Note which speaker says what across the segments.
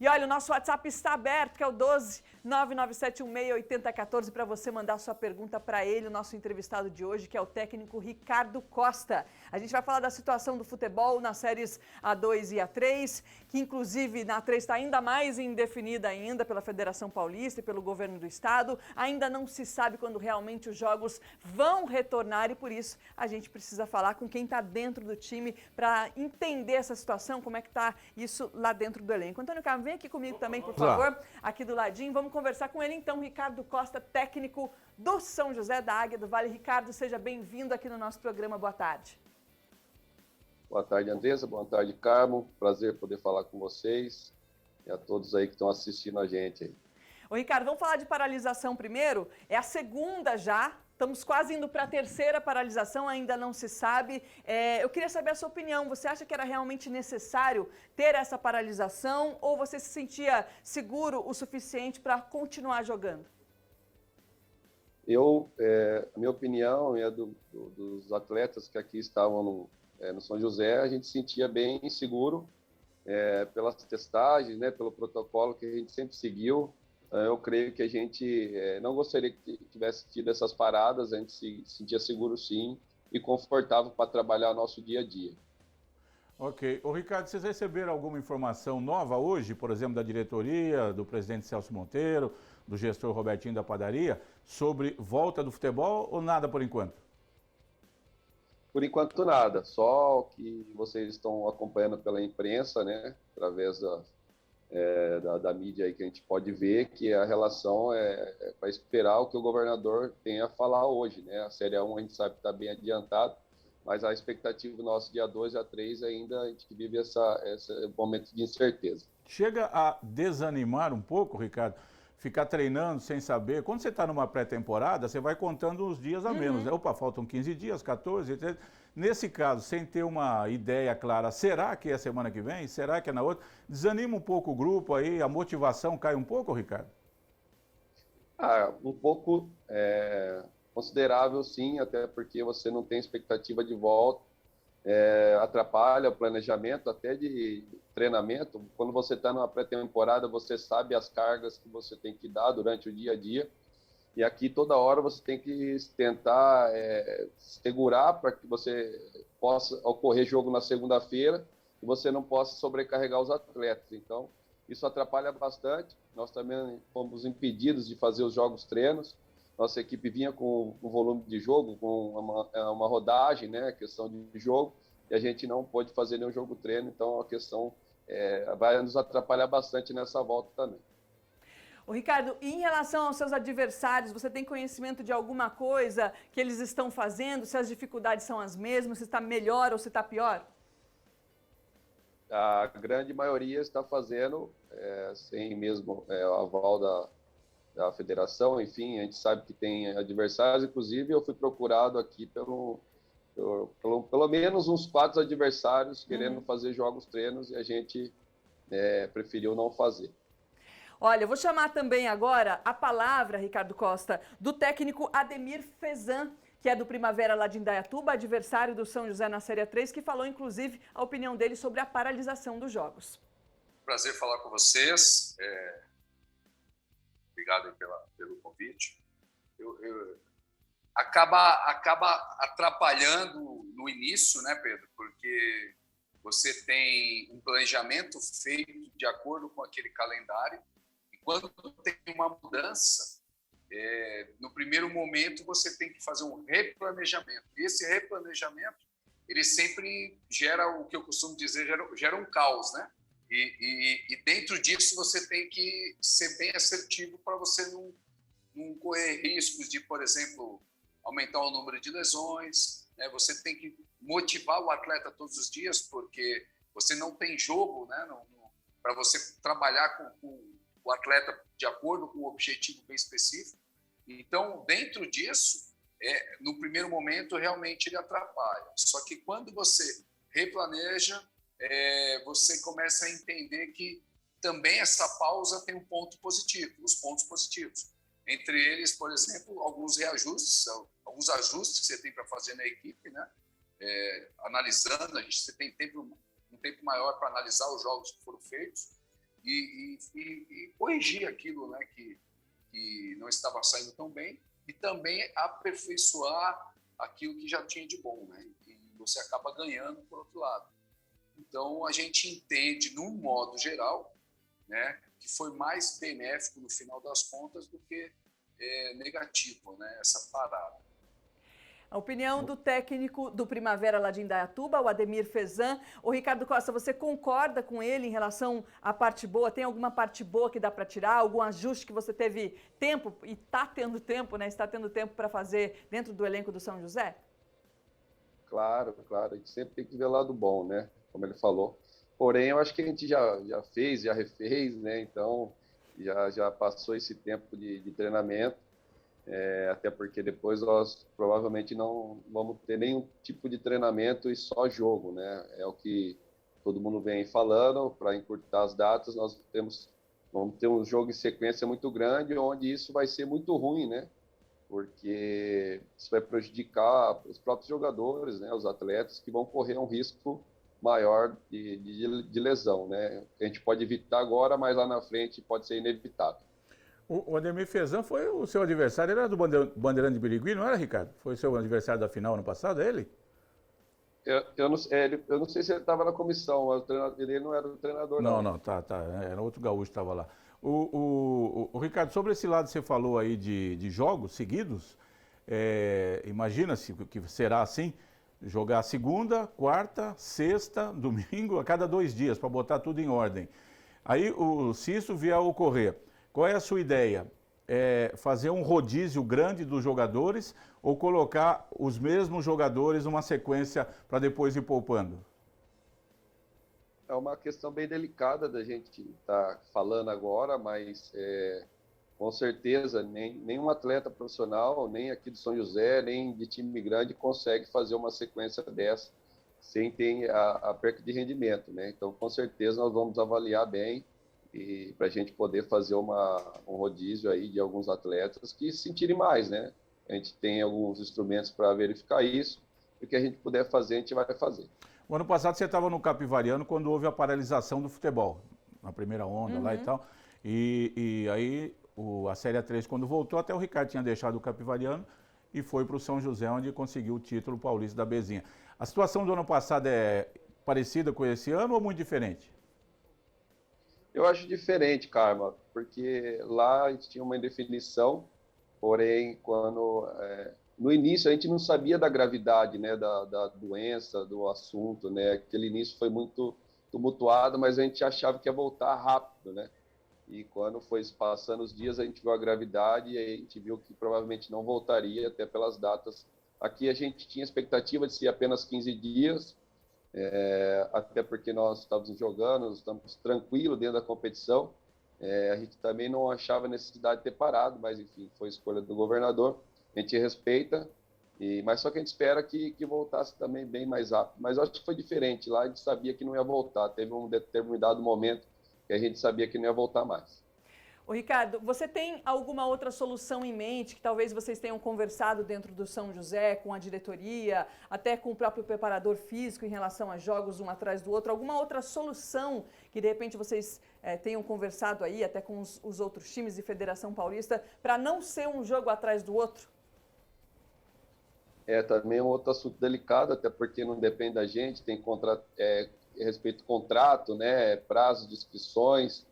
Speaker 1: E olha, o nosso WhatsApp está aberto, que é o 12 997168014, para você mandar sua pergunta para ele, o nosso entrevistado de hoje, que é o técnico Ricardo Costa. A gente vai falar da situação do futebol nas séries A2 e A3, que inclusive na A3 está ainda mais indefinida ainda pela Federação Paulista e pelo governo do estado. Ainda não se sabe quando realmente os jogos vão retornar e por isso a gente precisa falar com quem está dentro do time para entender essa situação, como é que está isso lá dentro do elenco. Antônio Carlos, vem aqui comigo também, por favor, aqui do ladinho. Vamos conversar com ele então, Ricardo Costa, técnico do São José da Águia do Vale. Ricardo, seja bem-vindo aqui no nosso programa. Boa tarde.
Speaker 2: Boa tarde, Andressa. Boa tarde, Carmo. Prazer poder falar com vocês e a todos aí que estão assistindo a gente aí.
Speaker 1: Ô, Ricardo, vamos falar de paralisação primeiro. É a segunda já. Estamos quase indo para a terceira paralisação, ainda não se sabe. Eu queria saber a sua opinião. Você acha que era realmente necessário ter essa paralisação ou você se sentia seguro o suficiente para continuar jogando?
Speaker 2: A minha opinião e a dos atletas que aqui estavam no São José, a gente se sentia bem seguro pelas testagens, né, pelo protocolo que a gente sempre seguiu. Eu creio que a gente não gostaria que tivesse tido essas paradas, a gente se sentia seguro sim e confortável para trabalhar nosso dia a dia.
Speaker 3: Ok. Ô Ricardo, vocês receberam alguma informação nova hoje, por exemplo, da diretoria, do presidente Celso Monteiro, do gestor Robertinho da Padaria, sobre volta do futebol ou nada por enquanto?
Speaker 2: Por enquanto nada, só o que vocês estão acompanhando pela imprensa, né, através da mídia aí que a gente pode ver que a relação é para esperar o que o governador tem a falar hoje, né? A Série A1 a gente sabe que está bem adiantado, mas a expectativa nossa dia 2 a 3 ainda a gente vive esse momento de incerteza.
Speaker 3: Chega a desanimar um pouco, Ricardo, ficar treinando sem saber. Quando você está numa pré-temporada, você vai contando uns dias a menos, né? Opa, faltam 15 dias, 14, 13. Nesse caso, sem ter uma ideia clara, será que é a semana que vem? Será que é na outra? Desanima um pouco o grupo aí, a motivação cai um pouco, Ricardo?
Speaker 2: Um pouco considerável, sim, até porque você não tem expectativa de volta, atrapalha o planejamento até de treinamento. Quando você está numa pré-temporada, você sabe as cargas que você tem que dar durante o dia a dia. E aqui, toda hora, você tem que tentar segurar para que você possa ocorrer jogo na segunda-feira e você não possa sobrecarregar os atletas. Então, isso atrapalha bastante. Nós também fomos impedidos de fazer os jogos-treinos. Nossa equipe vinha com um volume de jogo, com uma rodagem, né, questão de jogo, e a gente não pôde fazer nenhum jogo-treino. Então, a questão vai nos atrapalhar bastante nessa volta também.
Speaker 1: Ô, Ricardo, e em relação aos seus adversários, você tem conhecimento de alguma coisa que eles estão fazendo? Se as dificuldades são as mesmas, se está melhor ou se está pior?
Speaker 2: A grande maioria está fazendo sem mesmo o aval da federação. Enfim, a gente sabe que tem adversários. Inclusive, eu fui procurado aqui pelo menos uns 4 adversários querendo fazer jogos-treinos e a gente preferiu não fazer.
Speaker 1: Olha, eu vou chamar também agora a palavra, Ricardo Costa, do técnico Ademir Fezan, que é do Primavera lá de Indaiatuba, adversário do São José na Série 3, que falou, inclusive, a opinião dele sobre a paralisação dos jogos.
Speaker 4: Prazer falar com vocês. Obrigado aí pelo convite. Acaba atrapalhando no início, né, Pedro? Porque você tem um planejamento feito de acordo com aquele calendário. Quando tem uma mudança, no primeiro momento você tem que fazer um replanejamento. E esse replanejamento, ele sempre gera o que eu costumo dizer, gera um caos, né? E dentro disso você tem que ser bem assertivo para você não correr riscos de, por exemplo, aumentar o número de lesões, né? Você tem que motivar o atleta todos os dias, porque você não tem jogo, né? Para você trabalhar com o atleta de acordo com um objetivo bem específico. Então, dentro disso, no primeiro momento, realmente ele atrapalha. Só que quando você replaneja, você começa a entender que também essa pausa tem um ponto positivo, os pontos positivos. Entre eles, por exemplo, alguns reajustes, alguns ajustes que você tem para fazer na equipe, né? Analisando, você tem um tempo maior para analisar os jogos que foram feitos. e corrigir aquilo, né, que não estava saindo tão bem, e também aperfeiçoar aquilo que já tinha de bom, né? E você acaba ganhando por outro lado. Então, a gente entende, num modo geral, né, que foi mais benéfico no final das contas do que negativo, né, essa parada.
Speaker 1: A opinião do técnico do Primavera lá de Indaiatuba, o Ademir Fezan. Ô, Ricardo Costa, você concorda com ele em relação à parte boa? Tem alguma parte boa que dá para tirar? Algum ajuste que você teve tempo e está tendo tempo, né? Está tendo tempo para fazer dentro do elenco do São José?
Speaker 2: Claro, claro. A gente sempre tem que ver o lado bom, né? Como ele falou. Porém, eu acho que a gente já fez, já refez, né? Então, já passou esse tempo de treinamento. Até porque depois nós provavelmente não vamos ter nenhum tipo de treinamento e só jogo, né? É o que todo mundo vem falando. Para encurtar as datas, vamos ter um jogo em sequência muito grande, onde isso vai ser muito ruim, né? Porque isso vai prejudicar os próprios jogadores, né? Os atletas que vão correr um risco maior de lesão, né? A gente pode evitar agora, mas lá na frente pode ser inevitável.
Speaker 3: O Ademir Fezan foi o seu adversário, ele era do Bandeirante de Birigui, não era, Ricardo? Foi o seu adversário da final ano passado, é ele?
Speaker 2: Eu não sei se ele estava na comissão, mas ele não era o treinador, não.
Speaker 3: Não, tá. Era outro gaúcho que estava lá. O Ricardo, sobre esse lado que você falou aí de jogos seguidos, imagina-se que será assim, jogar segunda, quarta, sexta, domingo, a cada 2 dias, para botar tudo em ordem. Aí, se isso vier a ocorrer, qual é a sua ideia? Fazer um rodízio grande dos jogadores ou colocar os mesmos jogadores numa sequência para depois ir poupando?
Speaker 2: É uma questão bem delicada da gente estar falando agora, mas com certeza nenhum atleta profissional, nem aqui do São José, nem de time grande, consegue fazer uma sequência dessa sem ter a perca de rendimento, né? Então, com certeza, nós vamos avaliar bem e para a gente poder fazer um rodízio aí de alguns atletas que se sentirem mais, né? A gente tem alguns instrumentos para verificar isso, e o que a gente puder fazer, a gente vai fazer.
Speaker 3: O ano passado você estava no Capivariano quando houve a paralisação do futebol, na primeira onda lá e tal, e aí a Série A3, quando voltou, até o Ricardo tinha deixado o Capivariano e foi para o São José, onde conseguiu o título paulista da Bezinha. A situação do ano passado é parecida com esse ano ou muito diferente?
Speaker 2: Eu acho diferente, Karma, porque lá a gente tinha uma indefinição, porém, no início a gente não sabia da gravidade, né, da doença, do assunto, né? Aquele início foi muito tumultuado, mas a gente achava que ia voltar rápido, né? E quando foi passando os dias, a gente viu a gravidade e aí a gente viu que provavelmente não voltaria, até pelas datas. Aqui a gente tinha expectativa de ser apenas 15 dias, até porque nós estávamos jogando, estamos tranquilos dentro da competição. A gente também não achava necessidade de ter parado, mas enfim, foi escolha do governador. A gente respeita, mas só que a gente espera que voltasse também bem mais rápido. Mas eu acho que foi diferente. Lá a gente sabia que não ia voltar. Teve um determinado momento que a gente sabia que não ia voltar mais.
Speaker 1: Ô, Ricardo, você tem alguma outra solução em mente que talvez vocês tenham conversado dentro do São José, com a diretoria, até com o próprio preparador físico em relação a jogos um atrás do outro? Alguma outra solução que de repente vocês tenham conversado aí, até com os outros times e Federação Paulista, para não ser um jogo atrás do outro?
Speaker 2: Também é um outro assunto delicado, até porque não depende da gente, tem respeito ao contrato, né, prazo de inscrições.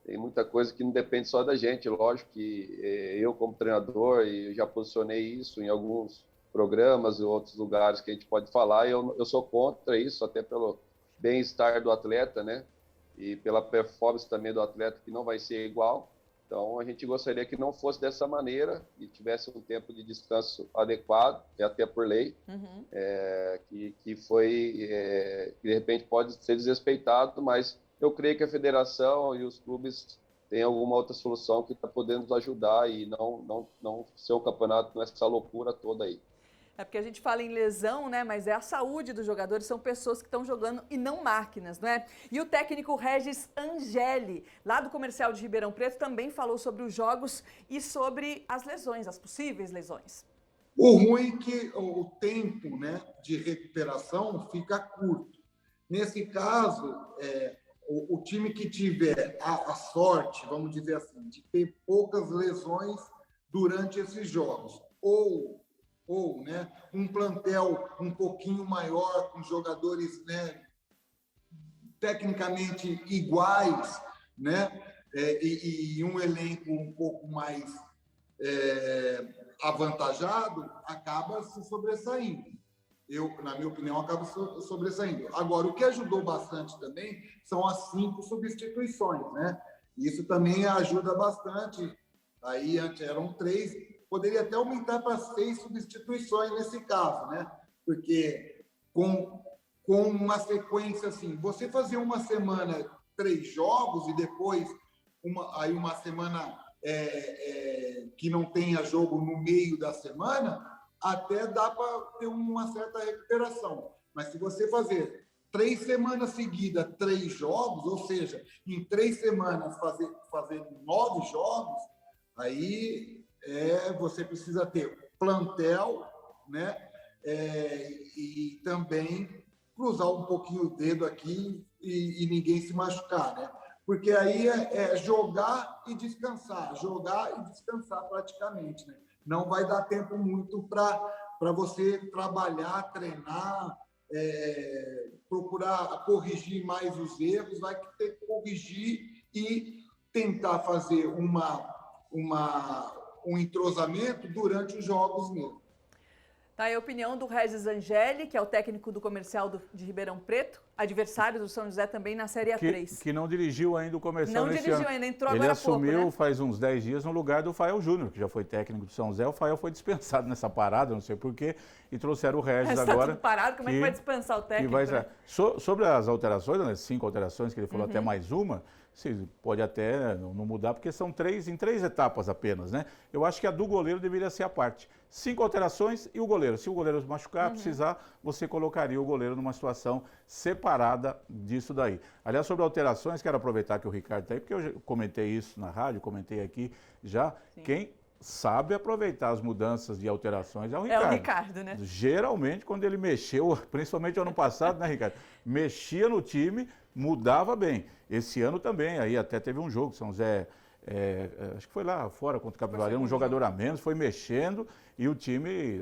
Speaker 2: Tem muita coisa que não depende só da gente. Lógico que eu, como treinador, e já posicionei isso em alguns programas e outros lugares que a gente pode falar, eu sou contra isso, até pelo bem-estar do atleta, né? E pela performance também do atleta, que não vai ser igual. Então, a gente gostaria que não fosse dessa maneira e tivesse um tempo de descanso adequado, até por lei, que de repente pode ser desrespeitado, mas eu creio que a federação e os clubes têm alguma outra solução que está podendo nos ajudar e não ser um campeonato nessa loucura toda aí.
Speaker 1: É porque a gente fala em lesão, né? Mas é a saúde dos jogadores, são pessoas que estão jogando e não máquinas, não é? E o técnico Regis Angeli, lá do Comercial de Ribeirão Preto, também falou sobre os jogos e sobre as lesões, as possíveis lesões.
Speaker 5: O ruim é que o tempo, né, de recuperação fica curto. Nesse caso, o time que tiver a sorte, vamos dizer assim, de ter poucas lesões durante esses jogos, ou né, um plantel um pouquinho maior, com jogadores, né, tecnicamente iguais, né, e um elenco um pouco mais avantajado, acaba se sobressaindo. Na minha opinião, acaba sobressaindo. Agora, o que ajudou bastante também são as 5 substituições, né? Isso também ajuda bastante. Aí antes eram 3, poderia até aumentar para 6 substituições nesse caso, né? Porque com uma sequência assim, você fazer uma semana 3 jogos e depois uma semana que não tenha jogo no meio da semana, até dá para ter uma certa recuperação. Mas se você fazer 3 semanas seguidas, 3 jogos, ou seja, em 3 semanas fazer 9 jogos, aí você precisa ter plantel, né? E também cruzar um pouquinho o dedo aqui e ninguém se machucar, né? Porque aí é jogar e descansar praticamente, né? Não vai dar tempo muito para você trabalhar, treinar, procurar corrigir mais os erros, vai ter que corrigir e tentar fazer um entrosamento durante os jogos mesmo.
Speaker 1: Tá aí a opinião do Regis Angeli, que é o técnico do Comercial de Ribeirão Preto, adversário do São José também na Série A3.
Speaker 3: Que não dirigiu ainda o Comercial nesse ano.
Speaker 1: Não dirigiu ainda, entrou agora há pouco,
Speaker 3: Ele assumiu
Speaker 1: né?
Speaker 3: faz uns 10 dias no lugar do Fael Júnior, que já foi técnico do São José. O Fael foi dispensado nessa parada, não sei porquê, e trouxeram o Regis agora.
Speaker 1: Está tudo parado, como é que vai dispensar o técnico? Né?
Speaker 3: Sobre as alterações, né, 5 alterações, que ele falou até mais uma, pode até não mudar, porque são em 3 etapas apenas, né? Eu acho que a do goleiro deveria ser a parte. 5 alterações e o goleiro. Se o goleiro se machucar, precisar, você colocaria o goleiro numa situação separada disso daí. Aliás, sobre alterações, quero aproveitar que o Ricardo está aí, porque eu já comentei isso na rádio, comentei aqui já. Sim. Quem sabe aproveitar as mudanças de alterações é o Ricardo.
Speaker 1: É o Ricardo, né?
Speaker 3: Geralmente, quando ele mexeu, principalmente ano passado, né, Ricardo? Mexia no time, mudava bem. Esse ano também, aí até teve um jogo, São José, acho que foi lá fora contra o Capivari, um jogador a menos, foi mexendo e o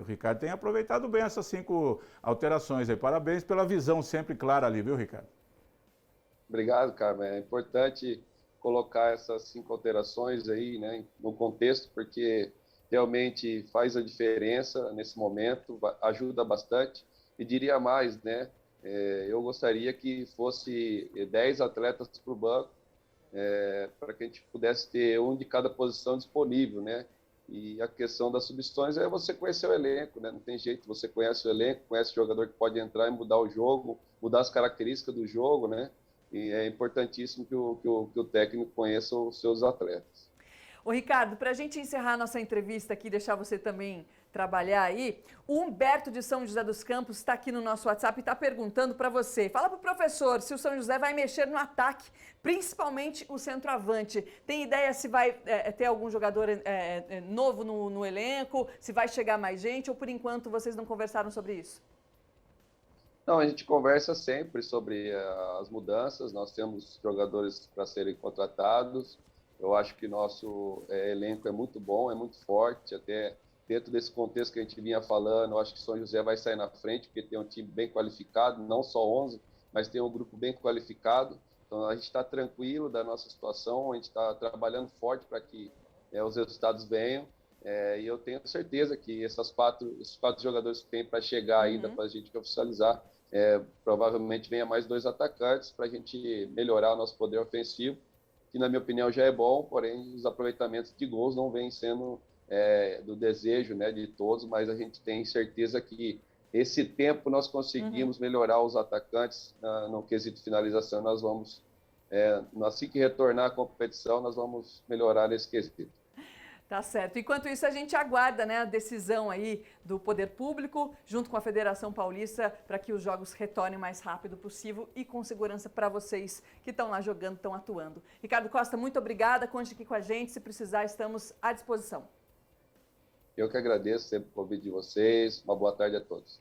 Speaker 3: Ricardo tem aproveitado bem essas 5 alterações aí. Parabéns pela visão sempre clara ali, viu, Ricardo?
Speaker 2: Obrigado, Carmen. É importante colocar essas 5 alterações aí, né, no contexto, porque realmente faz a diferença nesse momento, ajuda bastante. E diria mais, né, eu gostaria que fosse 10 atletas para o banco, para que a gente pudesse ter um de cada posição disponível, né? E a questão das substituições é você conhecer o elenco, né? Não tem jeito, você conhece o elenco, conhece o jogador que pode entrar e mudar o jogo, mudar as características do jogo, né? E é importantíssimo que o técnico conheça os seus atletas.
Speaker 1: Ô Ricardo, para a gente encerrar nossa entrevista aqui, deixar você também trabalhar aí, o Humberto de São José dos Campos está aqui no nosso WhatsApp e está perguntando para você. Fala para o professor se o São José vai mexer no ataque, principalmente o centroavante. Tem ideia se vai ter algum jogador novo no elenco, se vai chegar mais gente ou por enquanto vocês não conversaram sobre isso?
Speaker 2: Não, a gente conversa sempre sobre as mudanças, nós temos jogadores para serem contratados. Eu acho que nosso elenco é muito bom, é muito forte, até dentro desse contexto que a gente vinha falando, eu acho que São José vai sair na frente, porque tem um time bem qualificado, não só 11, mas tem um grupo bem qualificado. Então a gente está tranquilo da nossa situação, a gente está trabalhando forte para que os resultados venham. E eu tenho certeza que esses 4 jogadores que tem para chegar ainda para a gente oficializar, provavelmente venha mais 2 atacantes para a gente melhorar o nosso poder ofensivo, que na minha opinião já é bom, porém os aproveitamentos de gols não vêm sendo do desejo, né, de todos, mas a gente tem certeza que esse tempo nós conseguimos melhorar os atacantes no quesito finalização, nós vamos, assim que retornar à competição, nós vamos melhorar nesse quesito.
Speaker 1: Tá certo. Enquanto isso, a gente aguarda, né, a decisão aí do Poder Público, junto com a Federação Paulista, para que os jogos retornem o mais rápido possível e com segurança para vocês que estão lá jogando, estão atuando. Ricardo Costa, muito obrigada. Conte aqui com a gente. Se precisar, estamos à disposição.
Speaker 2: Eu que agradeço sempre o convite de vocês. Uma boa tarde a todos.